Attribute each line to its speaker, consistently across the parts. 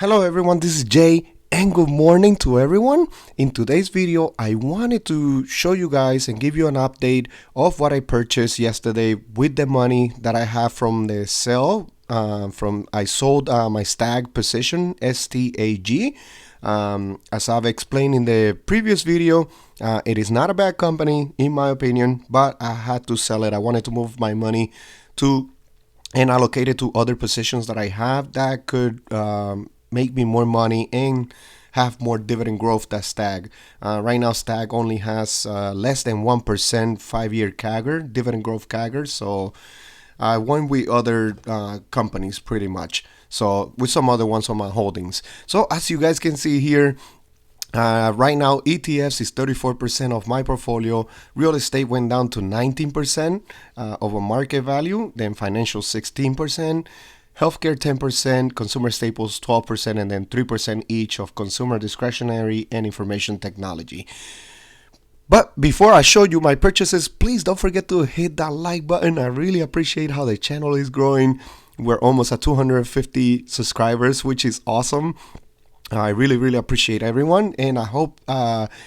Speaker 1: Hello everyone, this is Jay and good morning to everyone. In today's video, I wanted to show you guys and give you an update of what I purchased yesterday with the money that I have from the sale. I sold my STAG position, STAG. As I've explained in the previous video, it is not a bad company in my opinion, but I had to sell it. I wanted to move my money to and allocate it to other positions that I have that could make me more money and have more dividend growth than STAG. Right now, STAG only has less than 1% 5-year CAGR, dividend growth CAGR. So I went with other companies pretty much. So with some other ones on my holdings. So as you guys can see here, right now, ETFs is 34% of my portfolio. Real estate went down to 19% of a market value. Then financial 16%. Healthcare 10%, consumer staples 12%, and then 3% each of consumer discretionary and information technology. But before I show you my purchases, please don't forget to hit that like button. I really appreciate how the channel is growing. We're almost at 250 subscribers, which is awesome. I really appreciate everyone, and I hope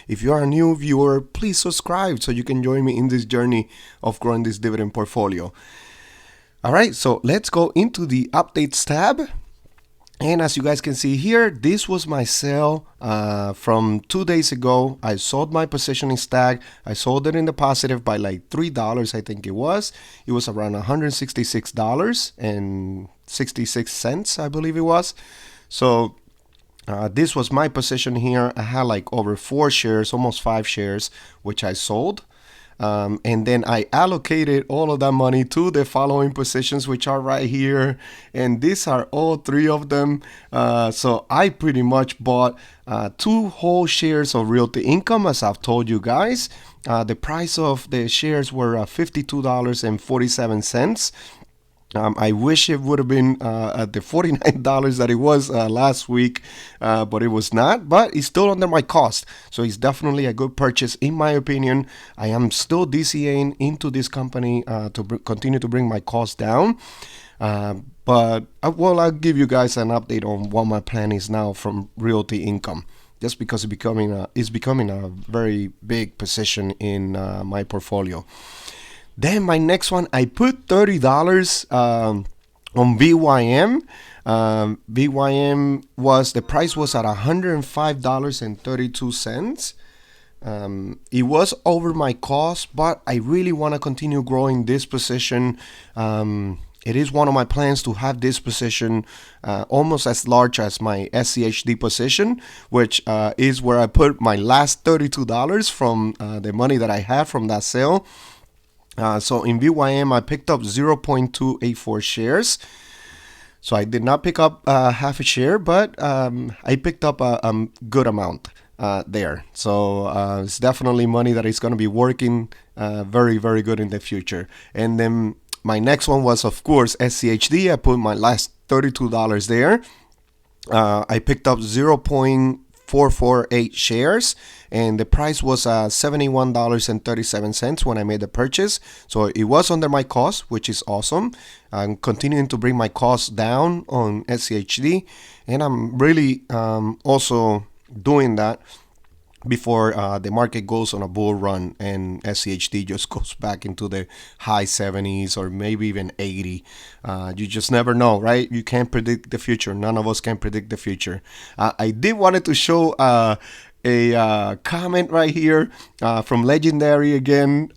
Speaker 1: if you are a new viewer, please subscribe so you can join me in this journey of growing this dividend portfolio. All right, so let's go into the updates tab. And as you guys can see here, this was my sale from 2 days ago. I sold my position in STAG. I sold it in the positive by like $3, I think it was. It was around $166.66, I believe it was. So this was my position here. I had like over 4 shares, almost 5 shares, which I sold. And then I allocated all of that money to the following positions, which are right here. And these are all 3 of them. So I pretty much bought 2 whole shares of Realty Income, as I've told you guys. The price of the shares were $52.47. I wish it would have been at the $49 that it was last week, but it was not. But it's still under my cost, so it's definitely a good purchase in my opinion. I am still DCAing into this company to continue to bring my costs down. But I'll give you guys an update on what my plan is now from Realty Income, just because it's becoming a very big position in my portfolio. Then my next one, I put $30 on VYM. VYM the price was at $105.32. It was over my cost, but I really want to continue growing this position. It is one of my plans to have this position almost as large as my SCHD position, which is where I put my last $32 from the money that I had from that sale. So in VYM, I picked up 0.284 shares. So I did not pick up half a share, but I picked up a good amount there. So it's definitely money that is going to be working very good in the future. And then my next one was, of course, SCHD. I put my last $32 there. I picked up 0.448 shares, and the price was $71.37 when I made the purchase. So it was under my cost, which is awesome. I'm continuing to bring my costs down on SCHD, and I'm really also doing that before the market goes on a bull run and SCHD just goes back into the high 70s or maybe even 80. You just never know, right? You can't predict the future. None of us can predict the future. I did wanted to show a comment right here from Legendary again.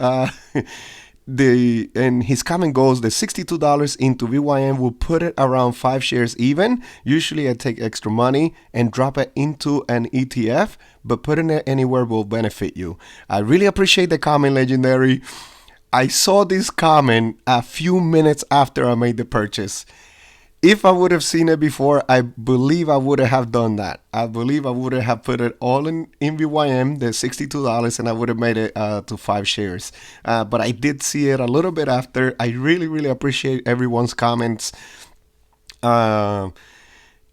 Speaker 1: And his comment goes, the $62 into VYM will put it around 5 shares even. Usually I take extra money and drop it into an ETF, but putting it anywhere will benefit you. I really appreciate the comment, Legendary. I saw this comment a few minutes after I made the purchase. If I would have seen it before, I believe I would have done that. I believe I would have put it all in VYM, the $62, and I would have made it to 5 shares. But I did see it a little bit after. I really appreciate everyone's comments.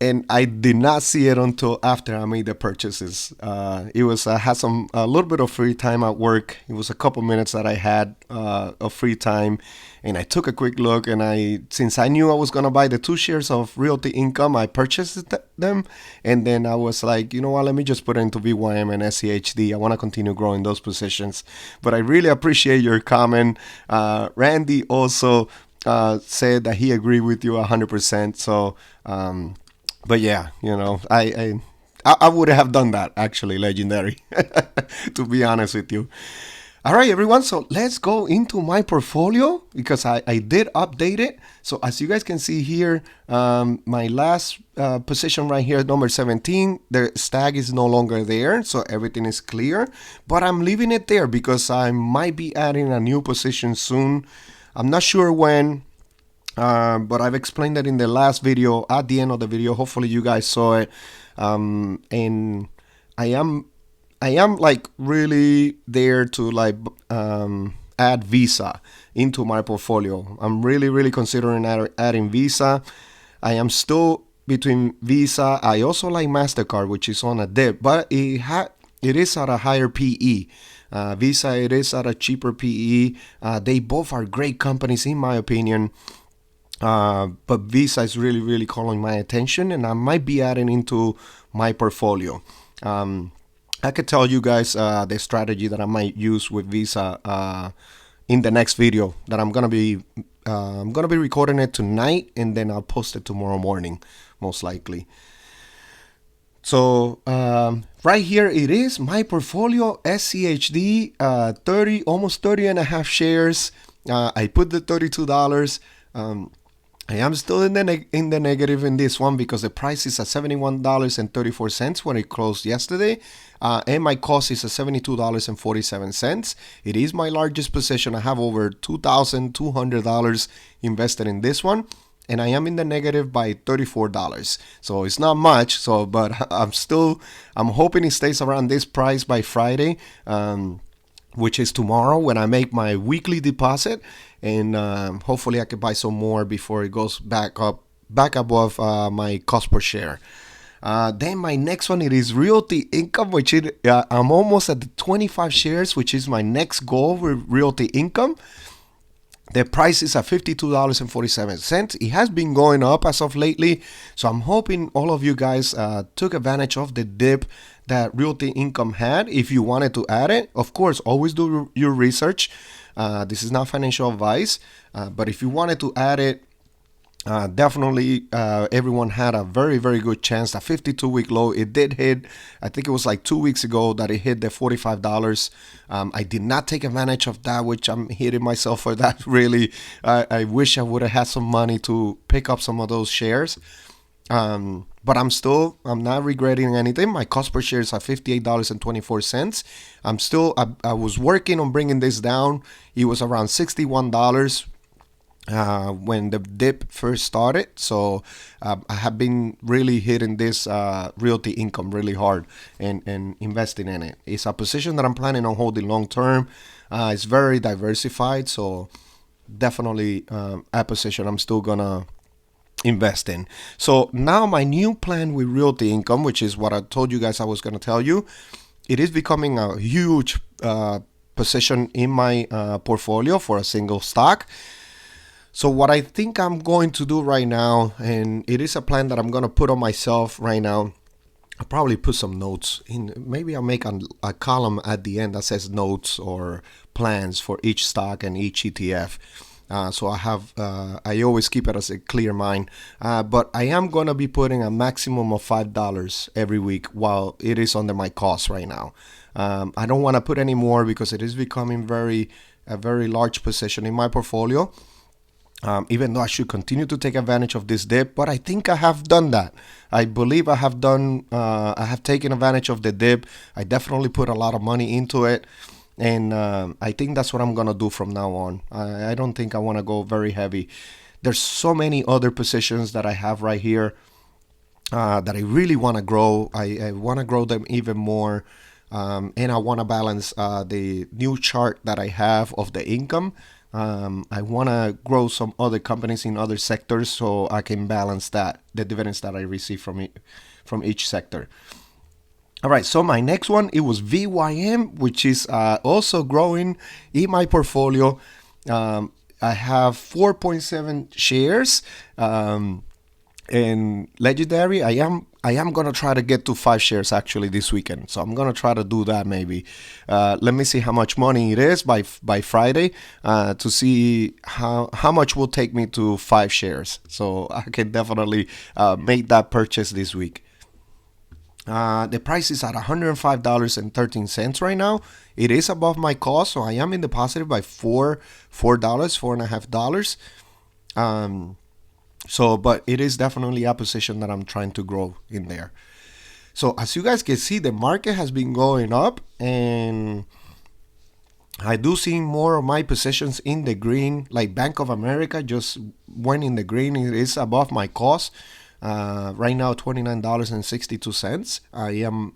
Speaker 1: And I did not see it until after I made the purchases. I had a little bit of free time at work. It was a couple minutes that I had of free time, and I took a quick look. And since I knew I was gonna buy the 2 shares of Realty Income, I purchased them. And then I was like, you know what, let me just put it into VYM and SCHD. I want to continue growing those positions. But I really appreciate your comment. Randy also said that he agreed with you 100%. So, but yeah, I would have done that actually, legendary, to be honest with you. All right, everyone. So let's go into my portfolio because I did update it. So as you guys can see here, my last position right here, number 17, the STAG is no longer there. So everything is clear. But I'm leaving it there because I might be adding a new position soon. I'm not sure when. But I've explained that in the last video, at the end of the video. Hopefully you guys saw it. And I am like really there to like add Visa into my portfolio. I'm really considering adding Visa. I am still between Visa. I also like MasterCard, which is on a dip, but it is at a higher PE. Visa, it is at a cheaper PE. They both are great companies in my opinion. But Visa is really calling my attention, and I might be adding into my portfolio. I could tell you guys the strategy that I might use with Visa in the next video that I'm gonna be recording it tonight, and then I'll post it tomorrow morning, most likely. So right here it is my portfolio, SCHD, 30, almost 30 and a half shares. I put the $32. I am still in the negative in this one because the price is at $71.34 when it closed yesterday, and my cost is at $72.47. It is my largest position. I have over $2,200 invested in this one, and I am in the negative by $34. So it's not much. But I'm hoping it stays around this price by Friday. Which is tomorrow when I make my weekly deposit, and hopefully I can buy some more before it goes back above my cost per share. Then my next one, it is Realty Income, which I'm almost at the 25 shares, which is my next goal with Realty Income. The price is at $52.47. It has been going up as of lately, so I'm hoping all of you guys took advantage of the dip that Realty Income had. If you wanted to add it, of course, always do your research. This is not financial advice, but if you wanted to add it, definitely everyone had a very good chance. That 52-week low, it did hit. I think it was like 2 weeks ago that it hit the $45. I did not take advantage of that, which I'm hitting myself for that. Really, I wish I would have had some money to pick up some of those shares. But I'm not regretting anything. My cost per share is at $58.24. I was working on bringing this down. It was around $61 when the dip first started. So I have been really hitting this Realty Income really hard and investing in it. It's a position that I'm planning on holding long term. It's very diversified, so definitely a position I'm still gonna invest in. So now my new plan with Realty Income, which is what I told you guys I was gonna tell you, it is becoming a huge position in my portfolio for a single stock. So what I think I'm going to do right now, and it is a plan that I'm going to put on myself right now. I'll probably put some notes in. Maybe I'll make a column at the end that says notes or plans for each stock and each ETF. So I always keep it as a clear mind. But I am going to be putting a maximum of $5 every week while it is under my cost right now. I don't want to put any more because it is becoming a very large position in my portfolio. Even though I should continue to take advantage of this dip, but I think I have done that. I believe I have taken advantage of the dip. I definitely put a lot of money into it, and I think that's what I'm gonna do from now on. I don't think I want to go very heavy. There's so many other positions that I have right here that I really want to grow. I want to grow them even more, and I want to balance the new chart that I have of the income. I want to grow some other companies in other sectors so I can balance the dividends that I receive from each sector. All right, so my next one, it was VYM, which is also growing in my portfolio. I have 4.7 shares. And legendary, I am gonna try to get to 5 shares actually this weekend. So I'm gonna try to do that maybe. Let me see how much money it is by Friday to see how much will take me to 5 shares. So I can definitely make that purchase this week. The price is at $105.13 right now. It is above my cost, so I am in the positive by $4, $4.50. Um, but it is definitely a position that I'm trying to grow in there. So as you guys can see, the market has been going up, and I do see more of my positions in the green. Like Bank of America just went in the green. It is above my cost. Right now, $29.62. I am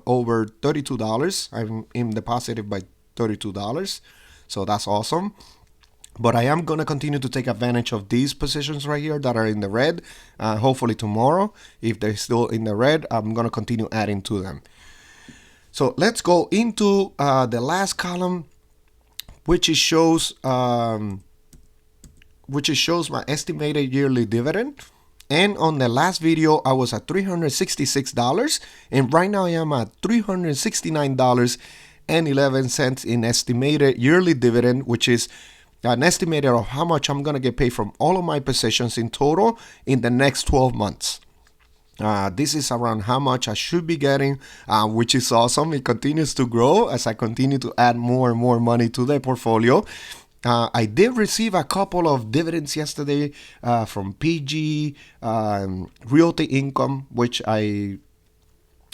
Speaker 1: over $32. I'm in the positive by $32. So that's awesome. But I am going to continue to take advantage of these positions right here that are in the red. Hopefully tomorrow, if they're still in the red, I'm going to continue adding to them. So let's go into the last column, which is shows my estimated yearly dividend. And on the last video, I was at $366, and right now I am at $369.11 in estimated yearly dividend, which is an estimator of how much I'm going to get paid from all of my positions in total in the next 12 months. This is around how much I should be getting, which is awesome. It continues to grow as I continue to add more and more money to the portfolio. I did receive a couple of dividends yesterday from PG, Realty Income, which I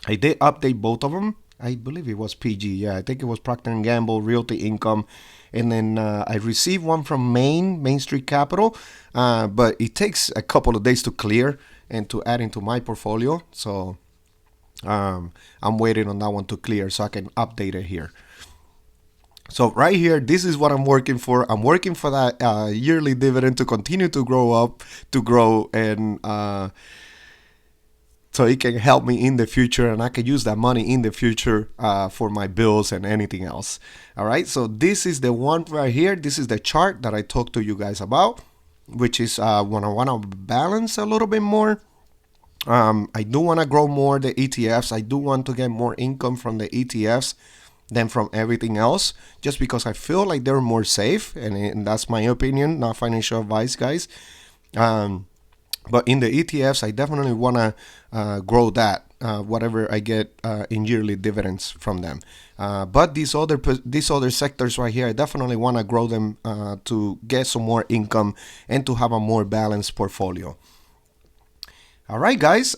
Speaker 1: did update both of them. I believe it was PG. Yeah, I think it was Procter & Gamble, Realty Income. And then I received one from Main Street Capital, but it takes a couple of days to clear and to add into my portfolio. So I'm waiting on that one to clear so I can update it here. So right here, this is what I'm working for. I'm working for that yearly dividend to continue to grow, and so it can help me in the future, and I can use that money in the future for my bills and anything else. All right, so this is the one right here. This is the chart that I talked to you guys about, which is when I want to balance a little bit more. I do want to grow more the ETFs. I do want to get more income from the ETFs than from everything else, just because I feel like they're more safe, and that's my opinion, not financial advice, guys. But in the ETFs, I definitely want to grow that, whatever I get in yearly dividends from them. But these other sectors right here, I definitely want to grow them to get some more income and to have a more balanced portfolio. All right, guys,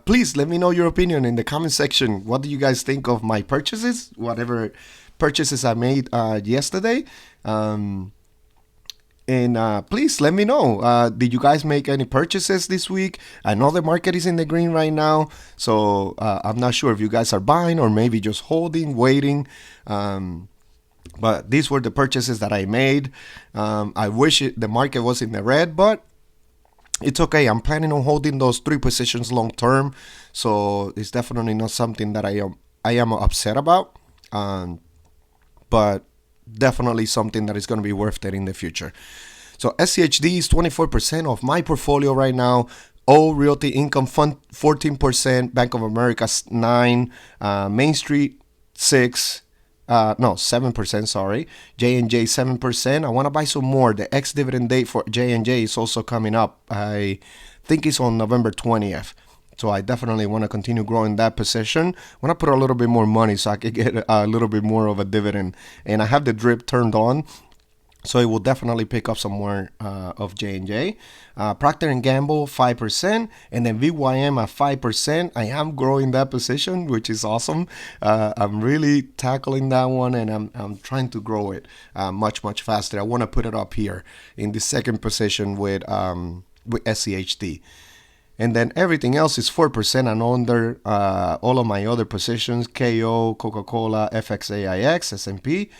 Speaker 1: please let me know your opinion in the comment section. What do you guys think of my purchases, whatever purchases I made yesterday? And please let me know. Did you guys make any purchases this week? I know the market is in the green right now, so I'm not sure if you guys are buying or maybe just holding, waiting. But these were the purchases that I made. I wish the market was in the red, but it's okay. I'm planning on holding those 3 positions long term, so it's definitely not something that I am upset about. But definitely something that is going to be worth it in the future. So SCHD is 24% of my portfolio right now. Realty Income Fund 14%, Bank of America 9%, Main Street 7%, sorry. J&J 7%. I want to buy some more. The ex-dividend date for J&J is also coming up. I think it's on November 20th. So I definitely want to continue growing that position. I want to put a little bit more money so I can get a little bit more of a dividend. And I have the drip turned on, so it will definitely pick up some more of J&J. Procter & Gamble 5%, and then VYM at 5%. I am growing that position, which is awesome. I'm really tackling that one, and I'm trying to grow it much faster. I want to put it up here in the second position with SCHD. And then everything else is 4% and under. All of my other positions: KO, Coca-Cola, FXAIX, S&P,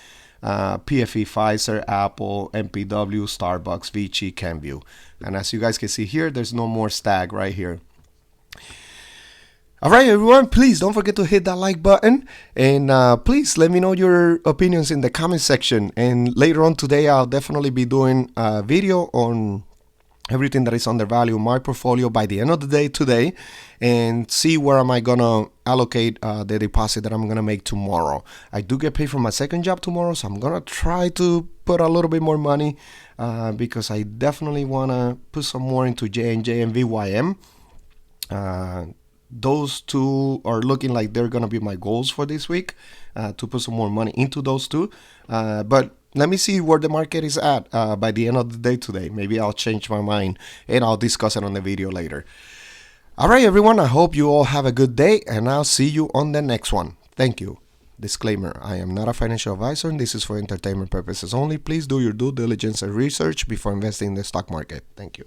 Speaker 1: PFE, Pfizer, Apple, MPW, Starbucks, Vici, Kenvue. And as you guys can see here, there's no more STAG right here. All right, everyone, please don't forget to hit that like button, and please let me know your opinions in the comment section. And later on today, I'll definitely be doing a video on everything that is undervalued, my portfolio by the end of the day today, and see where am I gonna allocate the deposit that I'm gonna make tomorrow. I do get paid for my second job tomorrow, so I'm gonna try to put a little bit more money because I definitely wanna put some more into J&J and VYM. Those two are looking like they're gonna be my goals for this week, to put some more money into those two. But let me see where the market is at by the end of the day today. Maybe I'll change my mind and I'll discuss it on the video later. All right, everyone. I hope you all have a good day, and I'll see you on the next one. Thank you. Disclaimer, I am not a financial advisor, and this is for entertainment purposes only. Please do your due diligence and research before investing in the stock market. Thank you.